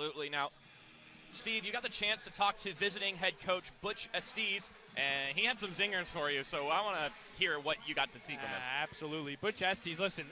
Absolutely. Now, Steve, you got the chance to talk to visiting head coach Butch Estes, and he had some zingers for you, so I want to hear what you got to see from him. Absolutely. Butch Estes, listen,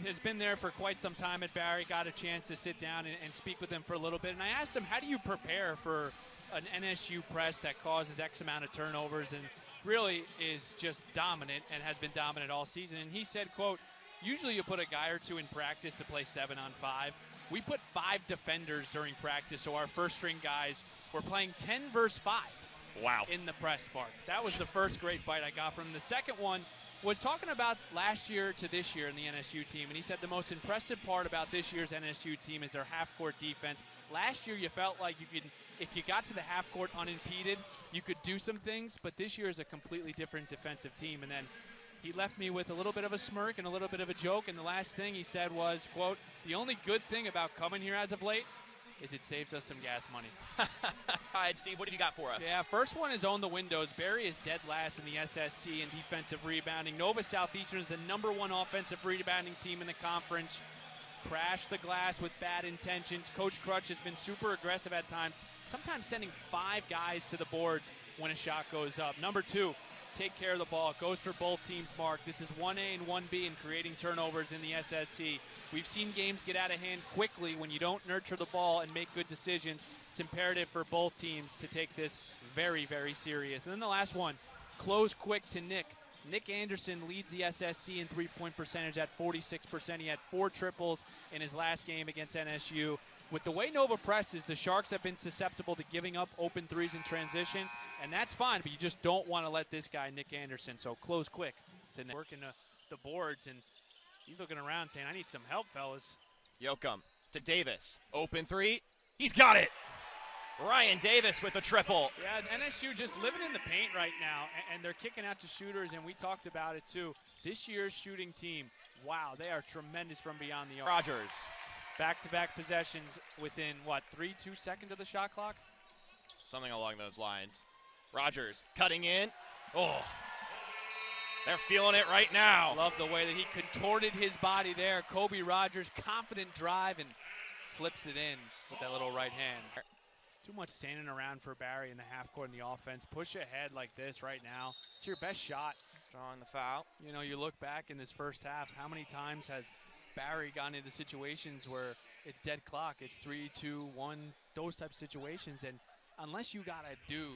has been there for quite some time at Barry, got a chance to sit down and speak with him for a little bit, and I asked him, how do you prepare for an NSU press that causes X amount of turnovers and really is just dominant and has been dominant all season? And he said, quote, usually you put a guy or two in practice to play 7-on-5. We put 5 defenders during practice, so our first-string guys were playing 10 versus 5. Wow. In the press part. That was the first great bite I got from him. The second one was talking about last year to this year in the NSU team, and he said the most impressive part about this year's NSU team is their half-court defense. Last year you felt like you could, if you got to the half-court unimpeded, you could do some things, but this year is a completely different defensive team. And then he left me with a little bit of a smirk and a little bit of a joke, and the last thing he said was, quote, the only good thing about coming here as of late is it saves us some gas money. All right, Steve, what have you got for us? Yeah, first one is own the windows. Barry is dead last in the SSC in defensive rebounding. Nova Southeastern is the #1 offensive rebounding team in the conference. Crash the glass with bad intentions. Coach Crutch has been super aggressive at times, sometimes sending 5 guys to the boards when a shot goes up. Number 2, take care of the ball. It goes for both teams, Mark. This is 1A and 1B in creating turnovers in the SSC. We've seen games get out of hand quickly when you don't nurture the ball and make good decisions. It's imperative for both teams to take this very, very serious. And then the last one, close quick to Nick. Nick Anderson leads the SSC in three-point percentage at 46%. He had 4 triples in his last game against NSU. With the way Nova presses, the Sharks have been susceptible to giving up open threes in transition, and that's fine, but you just don't want to let this guy, Nick Anderson, so close quick to Nick. Working the boards, and he's looking around saying, I need some help, fellas. Yoakum to Davis. Open 3. He's got it. Ryan Davis with a triple. Yeah, NSU just living in the paint right now, and they're kicking out to shooters, and we talked about it too. This year's shooting team, wow, they are tremendous from beyond the arc. Rogers. Back-to-back possessions within, 2 seconds of the shot clock? Something along those lines. Rogers cutting in. Oh, they're feeling it right now. Love the way that he contorted his body there. Kobe Rogers, confident drive, and flips it in with that little right hand. Too much standing around for Barry in the half court in the offense. Push ahead like this right now. It's your best shot. Drawing the foul. You know, you look back in this first half, how many times has Barry gotten into situations where it's dead clock, it's 3, 2, 1, those type of situations, and unless you got a dude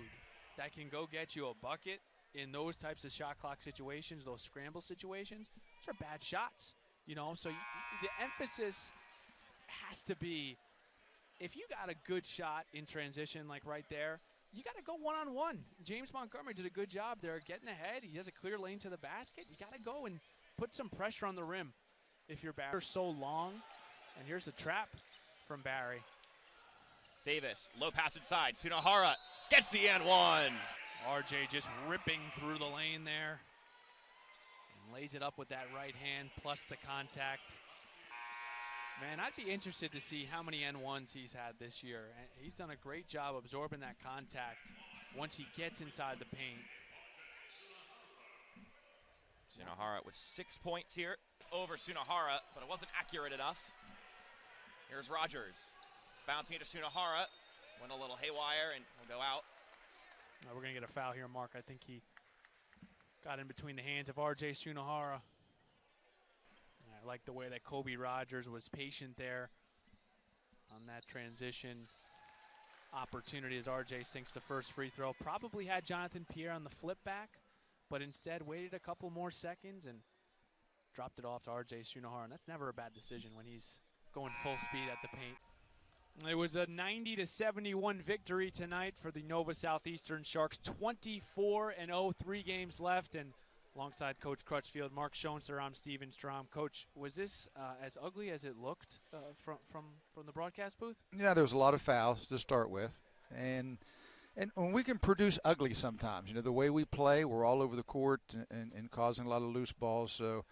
that can go get you a bucket in those types of shot clock situations, those scramble situations, those are bad shots, you know. So the emphasis has to be, if you got a good shot in transition like right there, you got to go one-on-one. James Montgomery did a good job there getting ahead. He has a clear lane to the basket. You got to go and put some pressure on the rim. If your Barry's so long, and here's a trap from Barry. Davis, low pass inside. Sunohara gets the and one. RJ just ripping through the lane there. And lays it up with that right hand plus the contact. Man, I'd be interested to see how many N1s he's had this year. He's done a great job absorbing that contact once he gets inside the paint. Sunohara with 6 points here over Sunohara, but it wasn't accurate enough. Here's Rogers. Bouncing into Sunohara. Went a little haywire and will go out. We're going to get a foul here, Mark. I think he got in between the hands of RJ Sunohara. I like the way that Kobe Rogers was patient there on that transition opportunity as RJ sinks the first free throw. Probably had Jonathan Pierre on the flip back, but instead waited a couple more seconds and dropped it off to RJ Sunohara. And that's never a bad decision when he's going full speed at the paint. It was a 90-71 victory tonight for the Nova Southeastern Sharks. 24-0, 3 games left. And alongside Coach Crutchfield, Mark Schoenster, I'm Steven Strom. Coach, was this as ugly as it looked from the broadcast booth? Yeah, there was a lot of fouls to start with. And when we can produce ugly sometimes, you know, the way we play, we're all over the court and causing a lot of loose balls. So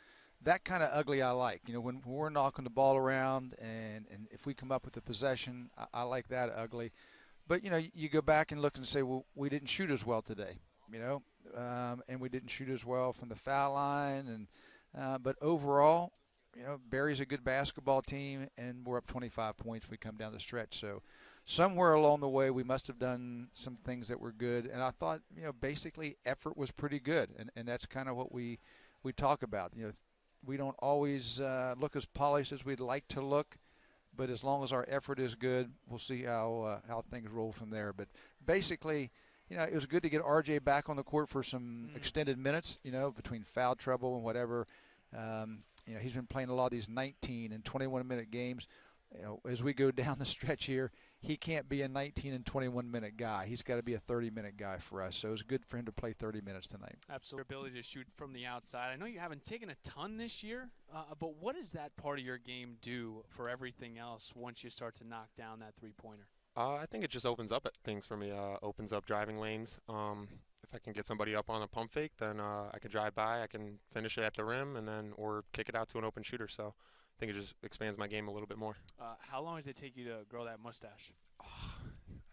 that kind of ugly I like. You know, when we're knocking the ball around and if we come up with the possession, I like that ugly. But, you know, you go back and look and say, well, we didn't shoot as well today, you know, and we didn't shoot as well from the foul line. But overall, Barry's a good basketball team, and we're up 25 points when we come down the stretch. So somewhere along the way, we must have done some things that were good. And I thought, basically effort was pretty good. And that's kind of what we talk about. We don't always look as polished as we'd like to look, but as long as our effort is good, we'll see how things roll from there. But basically, it was good to get RJ back on the court for some extended minutes, between foul trouble and whatever. He's been playing a lot of these 19 and 21-minute games. As we go down the stretch here, he can't be a 19 and 21-minute guy. He's got to be a 30-minute guy for us. So it was good for him to play 30 minutes tonight. Absolutely. Ability to shoot from the outside. I know you haven't taken a ton this year, but what does that part of your game do for everything else once you start to knock down that three-pointer? I think it just opens up things for me. Opens up driving lanes. If I can get somebody up on a pump fake, then I can drive by. I can finish it at the rim, or kick it out to an open shooter. So I think it just expands my game a little bit more. How long does it take you to grow that mustache? I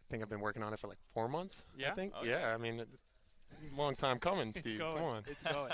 think I've been working on it for like 4 months. Yeah? I think. Okay. Yeah. I mean, it's a long time coming, Steve. Come on. It's going.